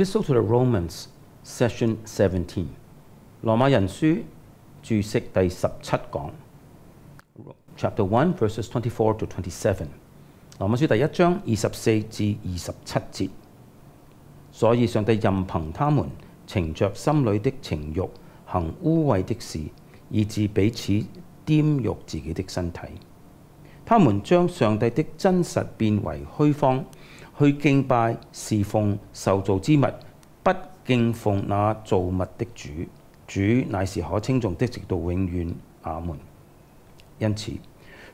Epistle to the Romans, Session 17. 羅馬人書註釋第17講 Chapter 1, verses 24 to 27. 羅馬書第1章24至27節。所以上帝任憑他們逞着心裏的情慾，行污穢的事，以致彼此玷辱自己的身體。他們將上帝的真實變為虛謊，去敬拜侍奉受造之物，不敬奉那造物的主。主乃是可稱頌的，直到永遠。阿門。因此，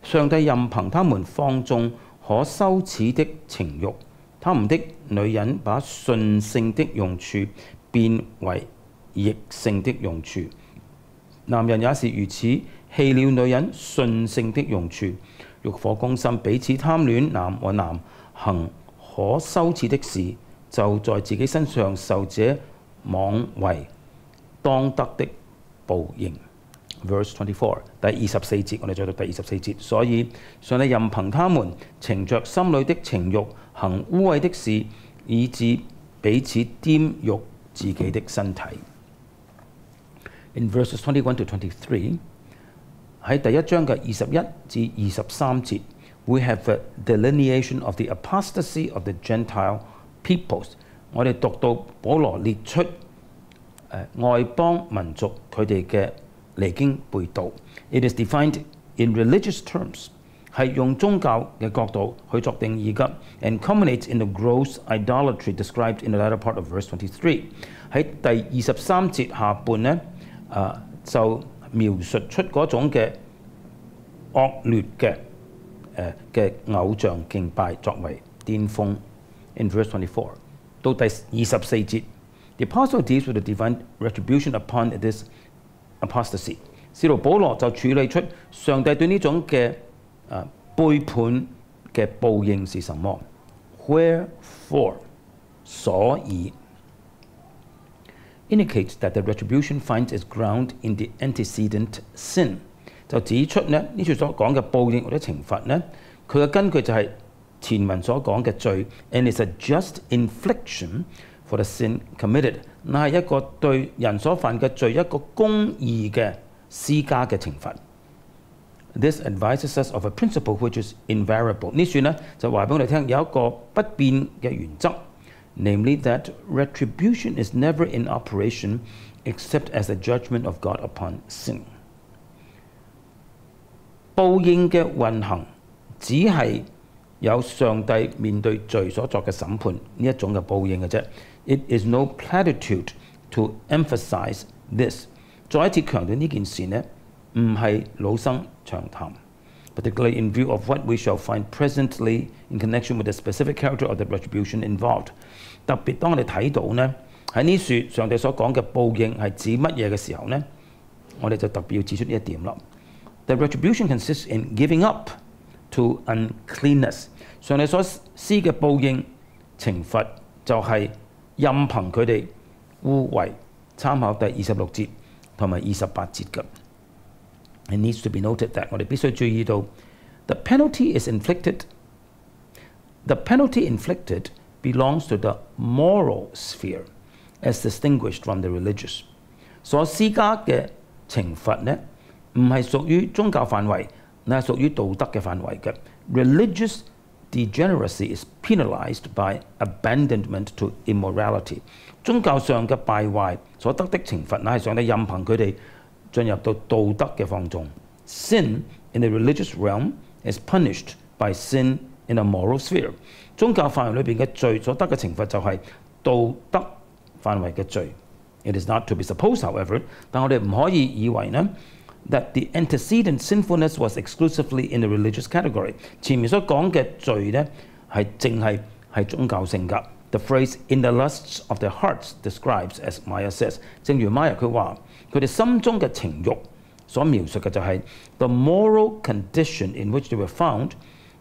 上帝任憑他們放縱可羞恥的情慾，他們的女人把順性的用處變為逆性的用處，男人也是如此，棄了女人順性的用處，欲火攻心，彼此貪戀，男和男行可羞恥的事，就在自己身上受這妄為當得的報應。Verse 24，第24節，我哋再讀第24節。所以上帝任憑他們逞着心裏的情慾，行污穢的事，以致彼此玷辱自己的身體。In verses 21 to 23，喺第1章嘅21至23節 ，we have a delineation of the apostasy of the Gentile peoples。我哋讀到保羅列出外邦民族佢哋嘅離經背道。It is defined in religious terms， 係用宗教嘅角度去作定義嘅 ，and culminates in the gross idolatry described in the latter part of verse 23。喺第23節下半呢，就描述出嗰種嘅惡劣嘅偶像敬拜作為巔峰。In verse 24到第24節 ，the apostle deals with the divine retribution upon this apostasy。使徒保羅就處理出上帝對呢種嘅背叛嘅報應是什麼 ？Wherefore， 所以 indicates that the retribution finds its ground in the antecedent sin， 就指出呢處所講嘅報應或者懲罰呢，佢嘅根據就係前文所講嘅罪 ，and is a just infliction for the sin committed， 那係一個對人所犯嘅罪一個公義嘅施加嘅懲罰。This advises us of a principle which is invariable。呢處呢就話俾我哋聽有一個不變嘅原則 ，namely that retribution is never in operation except as a judgment of God upon sin。報應嘅運行只係有上帝面對罪所作嘅審判呢一種嘅報應嘅啫。It is no platitude to emphasize this。再一次強調呢件事呢，唔係老生常談。Particularly in view of what we shall find presently in connection with the specific character of the retribution involved。特別當我哋睇到呢喺呢處上帝所講嘅報應係指乜嘢嘅時候呢，我哋就特別要指出呢一點啦。The retribution consists in giving up to uncleanness。上帝所施嘅報應懲罰就係任憑佢哋污穢。參考第26節同埋28節嘅。It needs to be noted that 我哋必須注意到 the penalty inflicted belongs to the moral sphere as distinguished from the religious。所施加嘅懲罰呢，唔係屬於宗教範圍，乃係屬於道德嘅範圍嘅。Religious degeneracy is penalized by abandonment to immorality。宗教上嘅敗壞所得的懲罰，乃係上帝任憑佢哋進入到道德嘅放縱。Sin in the religious realm is punished by sin in a moral sphere。宗教範圍裏邊嘅罪所得嘅懲罰就係道德範圍嘅罪。It is not to be supposed, however， 但我哋唔可以以為呢that the antecedent sinfulness was exclusively in the religious category。前面所講嘅罪呢係淨係宗教性㗎。The phrase "in the lusts of their hearts" describes, as Maya says， 正如 Maya 佢話，佢哋心中嘅情慾所描述嘅就係 the moral condition in which they were found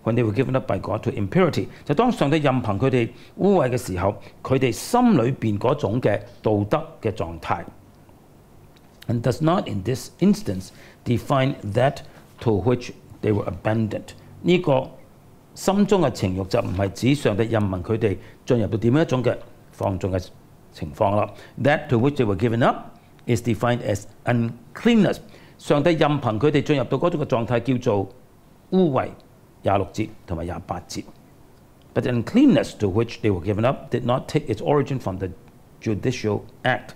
when they were given up by God to impurity。就當上帝任憑佢哋污穢嘅時候，佢哋心裏邊嗰種嘅道德嘅狀態。And does not in this instance define that to which they were abandoned。呢個心中嘅情慾就唔係指上帝任憑佢哋進入到點樣一種嘅放縱嘅情況啦。That to which they were given up is defined as uncleanness。上帝任憑佢哋進入到嗰種嘅狀態叫做污穢，26節同埋28節。But the uncleanness to which they were given up did not take its origin from the judicial act。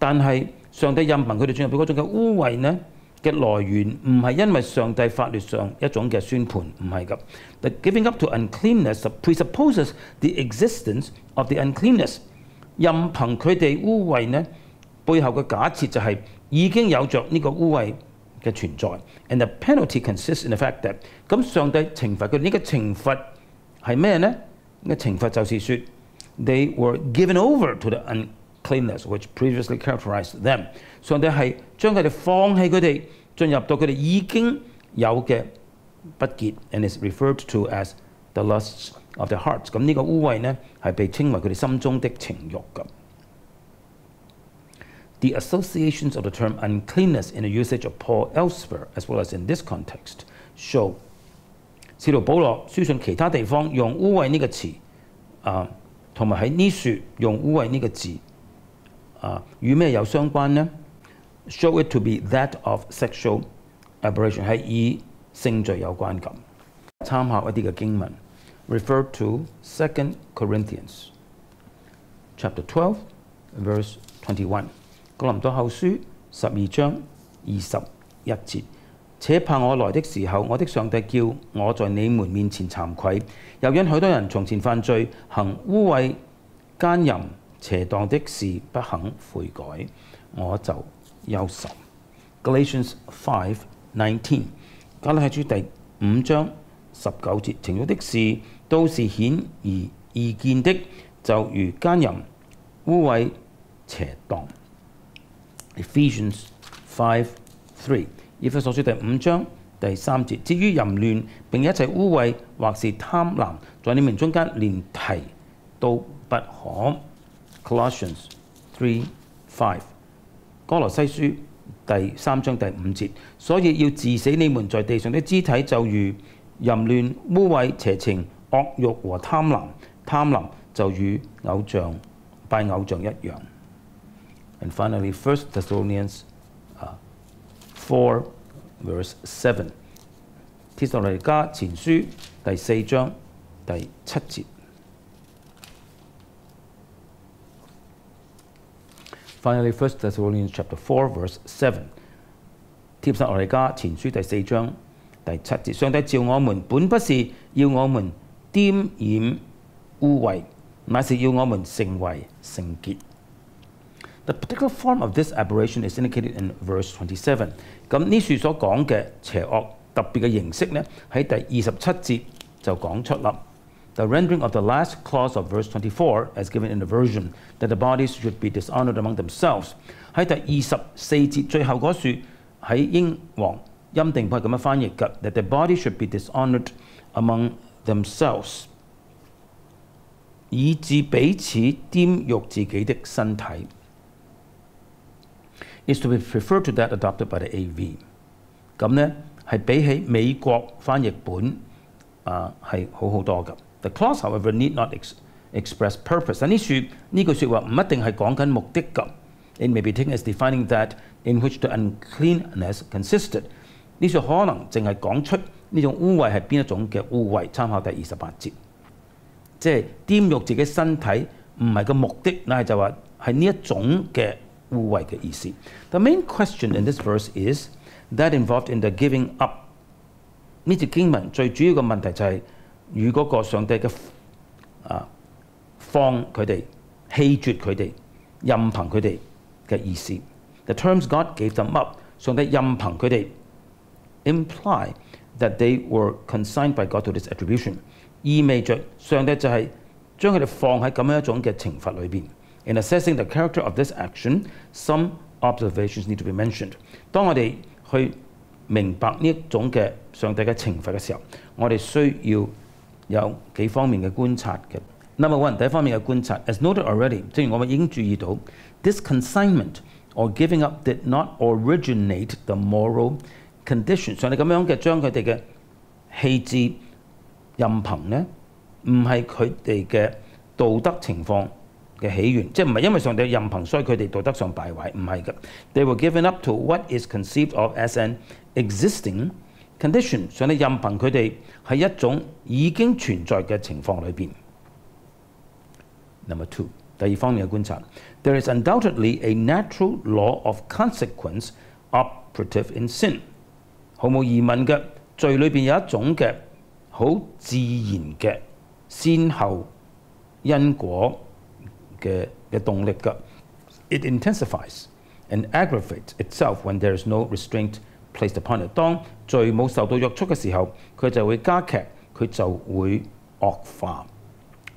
但係上帝任憑佢哋進入到嗰種嘅污穢呢嘅來源，唔係因為上帝法律上一種嘅宣判，唔係㗎。The giving up to uncleanness presupposes the existence of the uncleanness。任憑佢哋污穢呢，背後嘅假設就係已經有着呢個污穢嘅存在。And the penalty consists in the fact that 咁上帝懲罰佢哋呢個懲罰係咩呢？呢個懲罰就是說 they were given over to the uncleanness which previously characterized them。上帝係將佢哋放棄佢哋，進入到佢哋已經有嘅不潔 ，and is referred to as the lusts of their hearts。咁呢個污穢呢係被稱為佢哋心中的情慾㗎。The associations of the term uncleanness in the usage of Paul elsewhere, as well as in this context, show 使徒保羅書信其他地方用污穢呢個詞同埋喺呢處用污穢呢個字與咩有相關呢？ Show it to be that of sexual aberration 係以性罪有關咁。參考一啲嘅經文 ，refer to 2 Corinthians chapter 12 verse 21。哥林多後書12章21節。且怕我來的時候，我的上帝叫我在你們面前慚愧，又因許多人從前犯罪，行污穢、奸淫、邪蕩的事，不肯悔改，我就憂愁。Galatians 5:19， 加拉太書第5章19節，情慾的事都是顯而易見的，就如奸淫、污穢、邪蕩。Ephesians 5:3。以弗所書第5章第3節，至於淫亂並一切污穢或是貪婪，在你們中間連提都不可。Colossians 3:5， 哥羅西書第3章第5節，所以要治死你們在地上的肢體，就如淫亂、污穢、邪情、惡慾和貪婪。貪婪就與拜偶像一樣。And finally, 1 Thessalonians 4 verse 7， 帖撒羅尼迦前書第4章第7節。Finally, 1 Thessalonians chapter 4 verse 7， 帖撒羅尼迦前書第4章第7節。上帝召我們本不是要我們沾染污穢，乃是要我們成為聖潔。The particular form of this aberration is indicated in verse 27。咁呢處所講嘅邪惡特別嘅形式呢，喺第27節就講出啦。The rendering of the last clause of verse 24, as given in the version, that the bodies should be dishonored among themselves。喺第24節最後嗰處喺英皇欽定本係咁樣翻譯嘅 ，that the body should be dishonored among themselves， 以致彼此玷辱自己的身體。is to be preferred to that adopted by the AV。 咁呢係比起美國翻譯本係好好多㗎。The clause, however, need not express purpose。但呢句説話唔一定係講緊目的㗎。It may be taken as defining that in which the uncleanness consisted。呢句可能淨係講出呢種污穢係邊一種嘅污穢。參考第28節，即係玷辱自己身體唔係個目的，但係就話係呢一種嘅污穢嘅意思。The main question in this verse is that involved in the giving up。 呢節經文最主要嘅問題就係與嗰個上帝嘅放佢哋、棄絕佢哋、任憑佢哋嘅意思。The terms God gave them up， 上帝任憑佢哋 imply that they were consigned by God to this attribution， 意味着上帝就係將佢哋放喺咁樣一種嘅懲罰裏邊。In assessing the character of this action, some observations need to be mentioned。 當我哋去明白呢一種嘅上帝嘅懲罰嘅時候，我哋需要有幾方面嘅觀察嘅。Number one， 第一方面嘅觀察 ，as noted already， 正如我哋已經注意到 ，this consignment or giving up did not originate the moral condition。上帝咁樣嘅將佢哋嘅棄置任憑呢，唔係佢哋嘅道德情況嘅起源，即係唔係因為上帝任憑，所以佢哋道德上敗壞，唔係嘅。They were given up to what is conceived of as an existing condition。上帝任憑佢哋喺一種已經存在嘅情況裏邊。Number 2，第二方面嘅觀察 ，There is undoubtedly a natural law of consequence operative in sin。毫無疑問嘅，罪裏邊有一種嘅好自然嘅先後因果嘅動力㗎。It intensifies and aggravates itself when there is no restraint placed upon it。當罪冇受到約束嘅時候，佢就會加劇，佢就會惡化。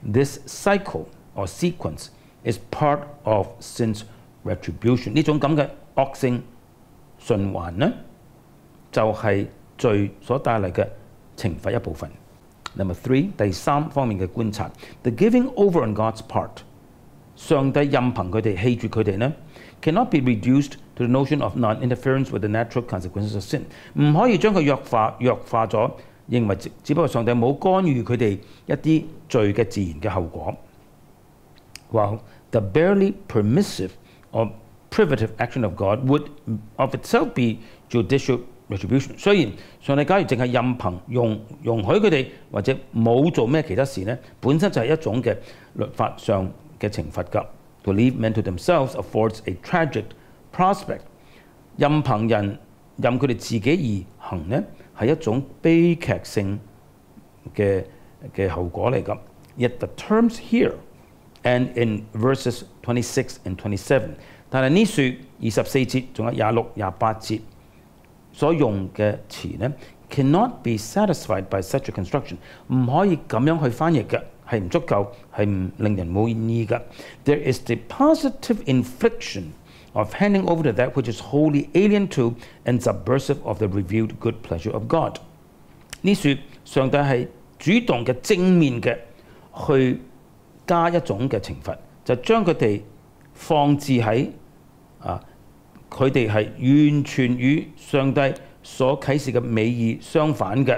This cycle or sequence is part of sin's retribution。呢種咁嘅惡性循環呢，就係罪所帶嚟嘅懲罰一部分。Number 3，第三方面嘅觀察 ，the giving over on God's part， 上帝任憑佢哋棄絕佢哋呢 ，cannot be reduced to the notion of non-interference with the natural consequences of sin。唔可以將佢弱化咗，認為只不過上帝冇干預佢哋一啲罪嘅自然嘅後果。While the barely permissive or privative action of God would of itself be judicial retribution。雖然上帝假如淨係任憑容許佢哋或者冇做咩其他事呢，本身就係一種嘅律法上嘅懲罰㗎。To leave men to themselves affords a tragic prospect。任憑人任佢哋自己而行呢，係一種悲劇性嘅後果嚟㗎。Yet the terms here and in verses 26 and 27， 但係呢處24節仲有26、28節所用嘅詞呢 ，cannot be satisfied by such a construction， 唔可以咁樣去翻譯嘅，係唔足夠，係唔令人滿意嘅。There is the positive infliction of handing over to that which is wholly alien to and subversive of the revealed good pleasure of God。呢處上帝係主動嘅正面嘅去加一種嘅懲罰，就將佢哋放置喺佢哋係完全與上帝所啟示嘅美意相反嘅，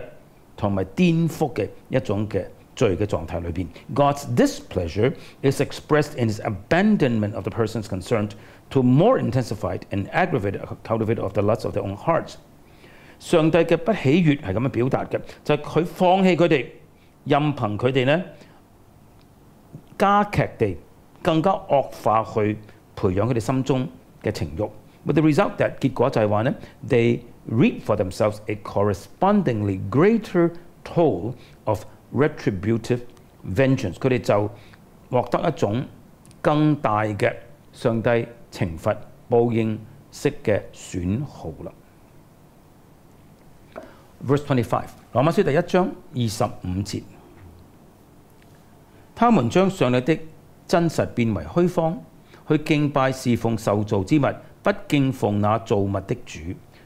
同埋顛覆嘅一種嘅罪嘅狀態裏邊。God's displeasure is expressed in his abandonment of the persons concerned to more intensified and aggravated cultivation of the lusts of their own hearts。上帝嘅不喜悅係咁樣表達嘅，就係佢放棄佢哋，任憑佢哋呢加劇地更加惡化去培養佢哋心中嘅情慾。But the result that 結果就係話呢 ，they reap for themselves a correspondingly greater toll of retributive vengeance。佢哋就獲得一種更大嘅上帝懲罰報應式嘅損耗啦。Verse 25，羅馬書第1章25節，他們將上帝的真實變為虛謊，去敬拜侍奉受造之物，不敬奉那造物的主。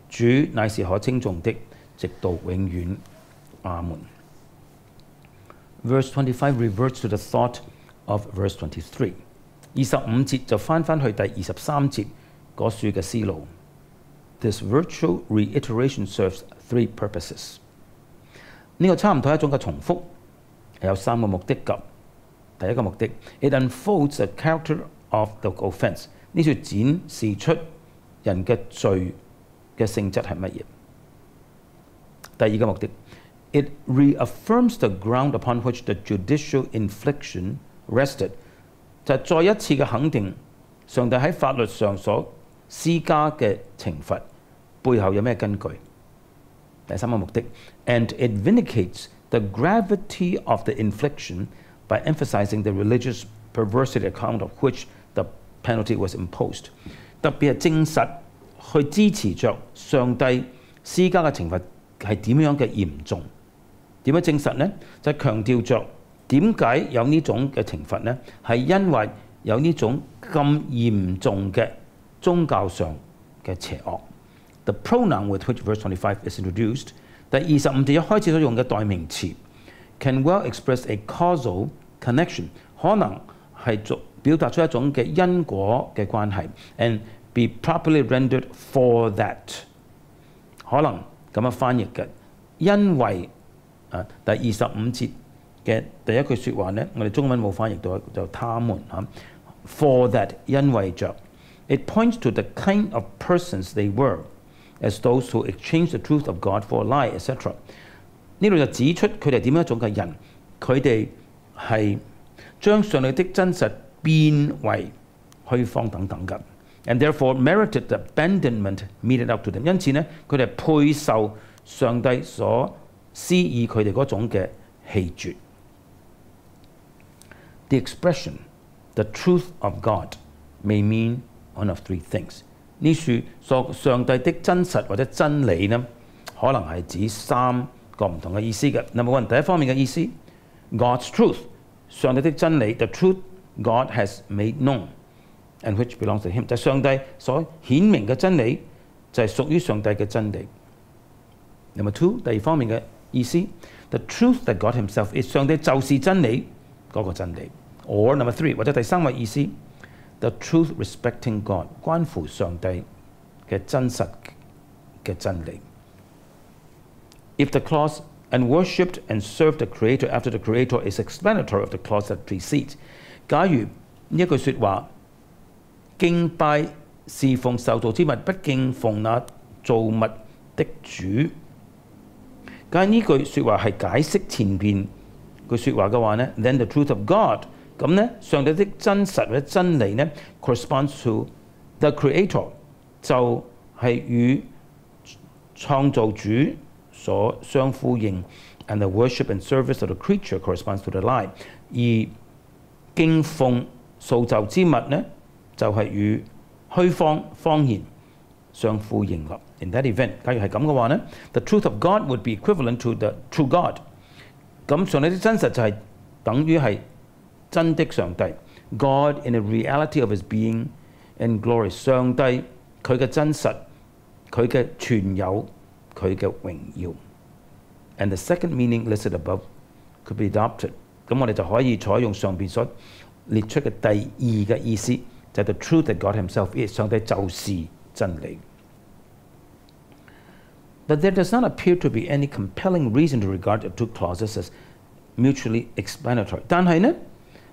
主乃是可稱頌的，直到永遠。阿門。Verse 25 reverts to the thought of verse 23。25節就翻去第23節嗰處嘅思路。This virtual reiteration serves 3 purposes。呢個差唔多係一種嘅重複，係有3個目的㗎。第一個目的 ，it unfolds the character of the offence。呢處展示出人嘅罪嘅性質係乜嘢。第二個目的 ，it reaffirms the ground upon which the judicial infliction rested。就係再一次嘅肯定，上帝喺法律上所施加嘅懲罰背後有咩根據？第三個目的 ，and it vindicates the gravity of the infliction by emphasizing the religious perversity account of which the penalty was imposed。特別係證實去支持着上帝施加嘅懲罰係點樣嘅嚴重。點樣證實呢？就係強調着點解有呢種嘅懲罰呢？係因為有呢種咁嚴重嘅宗教上嘅邪惡。The pronoun with which verse 25 is introduced， 第25節一開始所用嘅代名詞 can well express a causal connection， 可能係表達出一種嘅因果嘅關係 ，and be properly rendered for that， 可能咁樣翻譯嘅，因為第25節嘅第一句説話呢，我哋中文冇翻譯到，就他們 for that 因為着 It points to the kind of persons they were, as those who exchanged the truth of God for a lie, etc. 呢度就指出佢哋點樣一種嘅人，佢哋係將上帝的真實變為虛謊等等嘅。And therefore merited the abandonment meted out to them。因此呢，佢哋配受上帝所施以佢哋嗰種嘅棄絕。The expression, the truth of God, may mean one of three things。呢處所上帝的真實或者真理呢，可能係指三個唔同嘅意思嘅。Number one，第一方面嘅意思 ，God's truth， 上帝的真理 ，the truth God has made known。and which belongs to him， 就係上帝所顯明嘅真理，就係屬於上帝嘅真理。Number two， 第二方面嘅意思 ，the truth that God himself is， 上帝就是真理嗰個真理。Or number three， 或者第三個意思 ，the truth respecting God， 關乎上帝嘅真實嘅真理。If the clause and worshipped and served the Creator after the Creator is explanatory of the clause that precedes， 假如呢一句説話，敬拜侍奉受造之物，不敬奉那造物的主。假如呢句説話係解釋前邊句説話嘅話呢 ，then the truth of God， 咁呢，上帝的真實或者真理呢 corresponds to the Creator， 就係與創造主所相呼應 ，and the worship and service of the creature corresponds to the lie， 而敬奉塑造之物呢，就係與虛謊謊言相呼應啦。In that event， 假如係咁嘅話呢 ，the truth of God would be equivalent to the true God。咁上帝的真實就係等於係真的上帝。God in the reality of his being and glory， 上帝佢嘅真實，佢嘅全有，佢嘅榮耀。And the second meaning listed above could be adopted。咁我哋就可以採用上邊所列出嘅第二嘅意思。就係 the truth that God himself is， 上帝就是真理。But there does not appear to be any compelling reason to regard the two clauses as mutually explanatory。但係呢，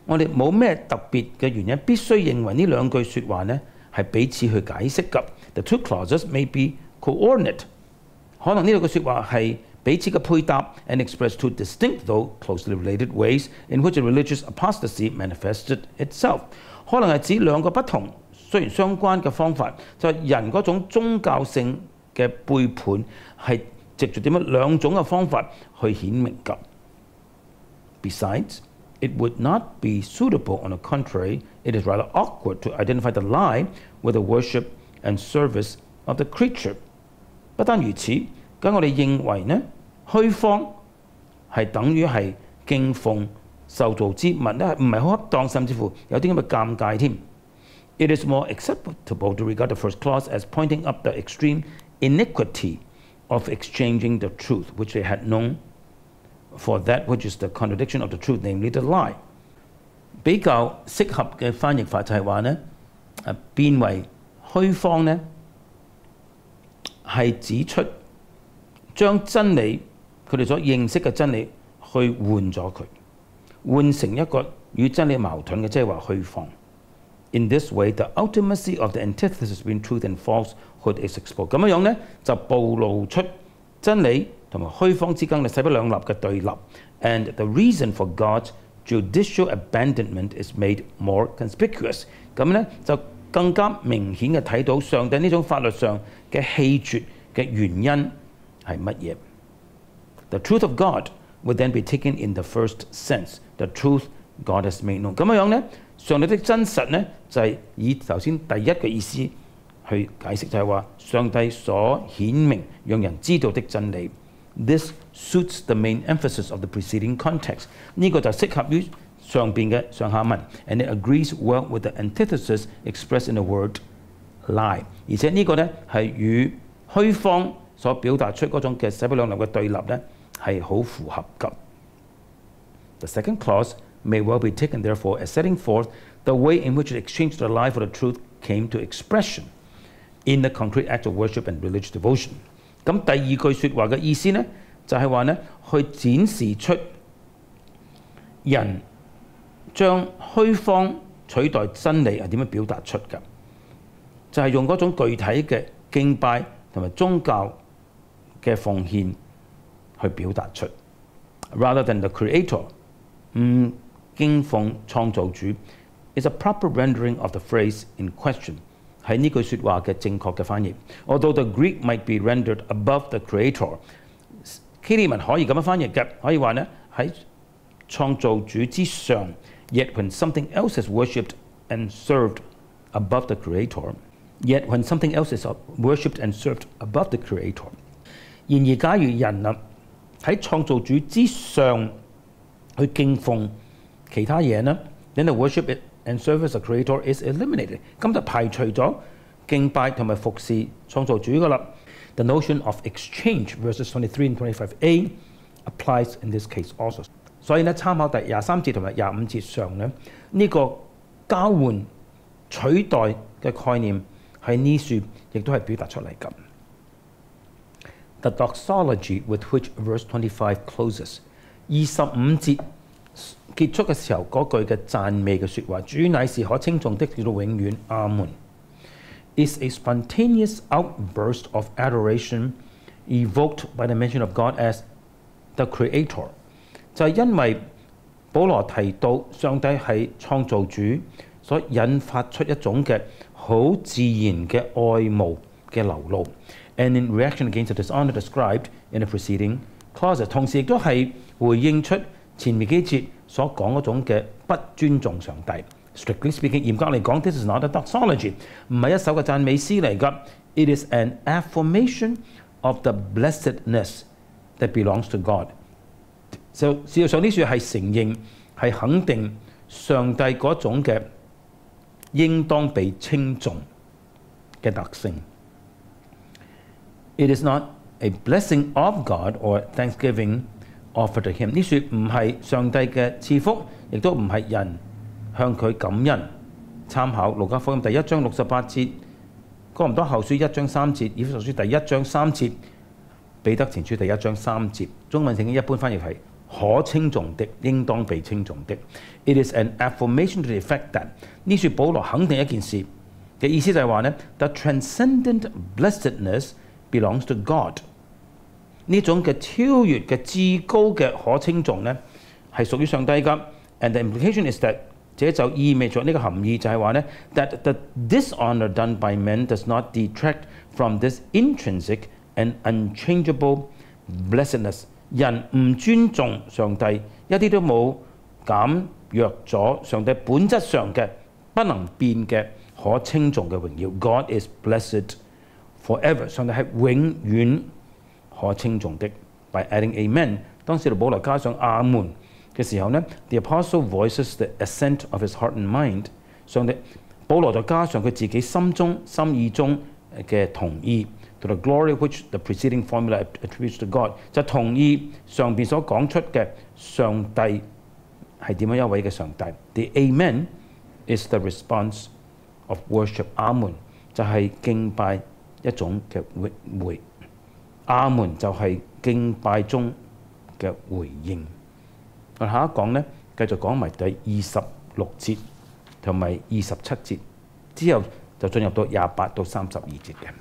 我哋冇咩特別嘅原因必須認為呢兩句説話呢係彼此去解釋㗎。The two clauses may be coordinate， 可能呢兩句説話係彼此嘅配搭 and express two distinct though closely related ways in which a religious apostasy manifested itself。可能係指兩個不同雖然相關嘅方法，就係人嗰種宗教性嘅背叛係藉住點樣兩種嘅方法去顯明㗎。Besides, it would not be suitable. On the contrary, it is rather awkward to identify the lie with the worship and service of the creature。不單如此，咁我哋認為呢，虛謊係等於係敬奉受造之物咧，唔係好恰當，甚至乎有啲咁嘅尷尬添。It is more acceptable to regard the first clause as pointing up the extreme iniquity of exchanging the truth, which they had known, for that which is the contradiction of the truth, namely the lie。比較適合嘅翻譯法就係話呢，變為虛謊呢，係指出將真理佢哋所認識嘅真理去換咗佢。換成一個與真理矛盾嘅，即係話虛謊。In this way, the ultimacy of the antithesis between truth and falsehood is exposed。咁樣呢，就暴露出真理同埋虛謊之間嘅勢不兩立嘅對立。And the reason for God's judicial abandonment is made more conspicuous。咁呢，就更加明顯嘅睇到上帝呢種法律上嘅棄絕嘅原因係乜嘢。The truth of God would then be taken in the first sense, the truth God has made known。咁樣呢，上帝的真實呢，就係以頭先第一個意思去解釋，就係話上帝所顯明讓人知道的真理。This suits the main emphasis of the preceding context。呢個就適合於上邊嘅上下文 ，and it agrees well with the antithesis expressed in the word lie。而且呢個呢係與虛謊所表達出嗰種嘅勢不兩立嘅對立呢，係好符合㗎。The second clause may well be taken, therefore, as setting forth the way in which the exchange of the lie for the truth came to expression in the concrete act of worship and religious devotion。咁第二句説話嘅意思呢，就係話呢，去展示出人將虛謊取代真理係點樣表達出㗎？就係用嗰種具體嘅敬拜同埋宗教嘅奉獻去表達出 ，rather than the Creator， 唔敬奉創造主 is a proper rendering of the phrase in question， 係呢句説話嘅正確嘅翻譯。Although the Greek might be rendered above the Creator， 希臘文可以咁樣翻譯嘅，可以話呢喺創造主之上。Yet when something else is worshipped and served above the Creator，Yet when something else is worshipped and served above the Creator， 然而假如人啊喺創造主之上去敬奉其他嘢呢 then the worship and service of the Creator is eliminated， 咁就排除咗敬拜同埋服侍創造主噶啦。The notion of exchange verses 23 and 25a applies in this case also。所以呢，參考第23節同埋25節上呢，呢個交換取代嘅概念喺呢處亦都係表達出嚟咁。The doxology with which verse 25 closes， 25節結束嘅時候嗰句嘅讚美嘅説話，主乃是可稱頌的，直到永遠，阿門 ，is a spontaneous outburst of adoration evoked by the mention of God as the Creator。就係因為保羅提到上帝係創造主，所引發出一種嘅好自然嘅愛慕嘅流露 ，and in reaction against the dishonor described in the preceding clauses， 同時亦都係回應出前面幾節所講嗰種嘅不尊重上帝。Strictly speaking， 嚴格嚟講 ，this is not a doxology， 唔係一首嘅讚美詩嚟㗎。It is an affirmation of the blessedness that belongs to God。就事實上呢處係承認係肯定上帝嗰種嘅應當被稱頌嘅特性。It is not a blessing of God or thanksgiving offered to Him。呢處唔係上帝嘅賜福，亦都唔係人向佢感恩。參考路加福音第1章68節，哥林多後書1章3節，以弗所書第1章3節，彼得前書第1章3節。中文聖經一般翻譯係可稱頌的，應當被稱頌的。It is an affirmation to the effect that 呢處保羅肯定一件事嘅意思就係話呢 the transcendent blessedness belongs to God。呢種嘅超越嘅至高嘅可稱頌呢係屬於上帝㗎。And the implication is that 這就意味著呢個含義就係話呢 that the dishonor done by men does not detract from this intrinsic and unchangeable blessedness。人唔尊重上帝，一啲都冇減弱咗上帝本質上嘅不能變嘅可稱頌嘅榮耀。God is blessed forever， 上帝係永遠可稱頌的。By adding amen， 當使徒保羅加上阿門嘅時候呢 the apostle voices the assent of his heart and mind。上帝保羅就加上佢自己心中心意中嘅同意。To the glory which the preceding formula attributes to God， 就同意上邊所講出嘅上帝係點樣一位嘅上帝。The Amen is the response of worship。阿門就係敬拜一種嘅回，阿門就係敬拜中嘅回應。我下一講呢，繼續講埋第26節同埋27節，之後就進入到28到32節嘅。